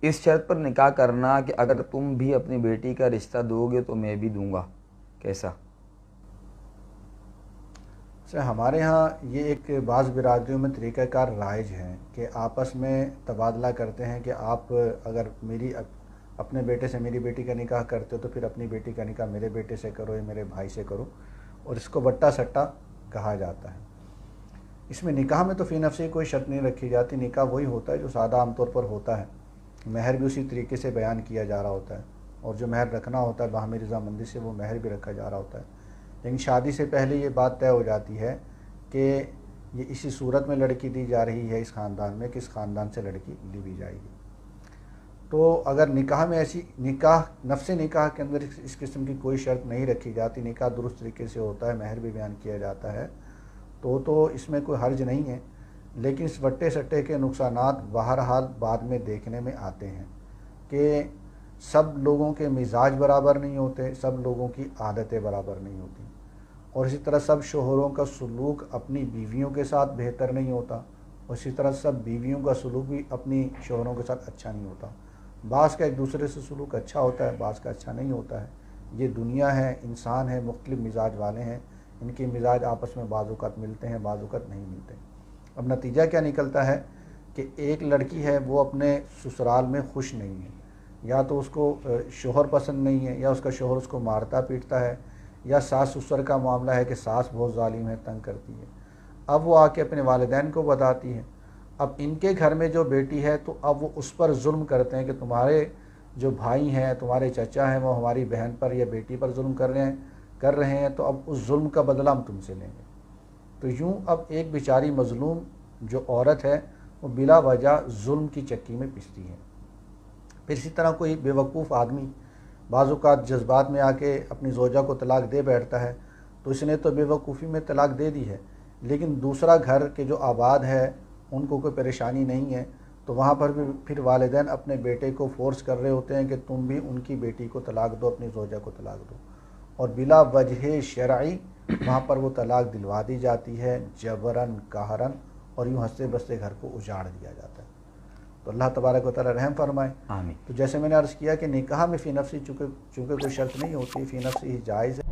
اس شرط پر نکاح کرنا کہ اگر تم بھی اپنی بیٹی کا رشتہ دو گے تو میں بھی دوں گا، کیسا؟ ہمارے ہاں یہ ایک بعض برادریوں میں طریقہ کار رائج ہے کہ آپس میں تبادلہ کرتے ہیں کہ آپ اگر اپنے بیٹے سے میری بیٹی کا نکاح کرتے ہو تو پھر اپنی بیٹی کا نکاح میرے بیٹے سے کرو یا میرے بھائی سے کرو، اور اس کو بٹا سٹا کہا جاتا ہے۔ اس میں نکاح میں تو فی نفسی کوئی شرط نہیں رکھی جاتی، نکاح وہی ہوتا ہے جو سادہ عام طور پر ہوتا ہے، مہر بھی اسی طریقے سے بیان کیا جا رہا ہوتا ہے، اور جو مہر رکھنا ہوتا ہے باہمی رضامندی سے وہ مہر بھی رکھا جا رہا ہوتا ہے۔ لیکن شادی سے پہلے یہ بات طے ہو جاتی ہے کہ یہ اسی صورت میں لڑکی دی جا رہی ہے اس خاندان میں کہ اس خاندان سے لڑکی لی بھی جائے گی۔ تو اگر نکاح میں ایسی نفس نکاح کے اندر اس قسم کی کوئی شرط نہیں رکھی جاتی، نکاح درست طریقے سے ہوتا ہے، مہر بھی بیان کیا جاتا ہے، تو اس میں کوئی حرج نہیں ہے۔ لیکن اس بٹے سٹے کے نقصانات بہرحال بعد میں دیکھنے میں آتے ہیں کہ سب لوگوں کے مزاج برابر نہیں ہوتے، سب لوگوں کی عادتیں برابر نہیں ہوتی، اور اسی طرح سب شوہروں کا سلوک اپنی بیویوں کے ساتھ بہتر نہیں ہوتا، اور اسی طرح سب بیویوں کا سلوک بھی اپنی شوہروں کے ساتھ اچھا نہیں ہوتا۔ بعض کا ایک دوسرے سے سلوک اچھا ہوتا ہے، بعض کا اچھا نہیں ہوتا ہے۔ یہ دنیا ہے، انسان ہے، مختلف مزاج والے ہیں، ان کے مزاج آپس میں بعض اوقات ملتے ہیں، بعض اوقات نہیں ملتے۔ اب نتیجہ کیا نکلتا ہے کہ ایک لڑکی ہے وہ اپنے سسرال میں خوش نہیں ہے، یا تو اس کو شوہر پسند نہیں ہے، یا اس کا شوہر اس کو مارتا پیٹتا ہے، یا ساس سسر کا معاملہ ہے کہ ساس بہت ظالم ہے، تنگ کرتی ہے۔ اب وہ آ کے اپنے والدین کو بتاتی ہے، اب ان کے گھر میں جو بیٹی ہے تو اب وہ اس پر ظلم کرتے ہیں کہ تمہارے جو بھائی ہیں، تمہارے چچا ہیں، وہ ہماری بہن پر یا بیٹی پر ظلم کر رہے ہیں، تو اب اس ظلم کا بدلہ ہم تم سے لیں گے۔ تو یوں اب ایک بیچاری مظلوم جو عورت ہے وہ بلا وجہ ظلم کی چکی میں پستی ہے۔ پھر اسی طرح کوئی بے وقوف آدمی بعض اوقات جذبات میں آ کے اپنی زوجہ کو طلاق دے بیٹھتا ہے، تو اس نے تو بے وقوفی میں طلاق دے دی ہے، لیکن دوسرا گھر کے جو آباد ہے ان کو کوئی پریشانی نہیں ہے، تو وہاں پر بھی پھر والدین اپنے بیٹے کو فورس کر رہے ہوتے ہیں کہ تم بھی ان کی بیٹی کو طلاق دو، اپنی زوجہ کو طلاق دو، اور بلا وجہ شرعی وہاں پر وہ طلاق دلوا دی جاتی ہے، جبراً قہراً، اور یوں ہنستے بستے گھر کو اجاڑ دیا جاتا ہے۔ تو اللہ تبارک و تعالی رحم فرمائے۔ آمین۔ تو جیسے میں نے عرض کیا کہ نکاح میں فی نفسی چونکہ کوئی شرط نہیں ہوتی، فی نفسی ہی جائز ہے۔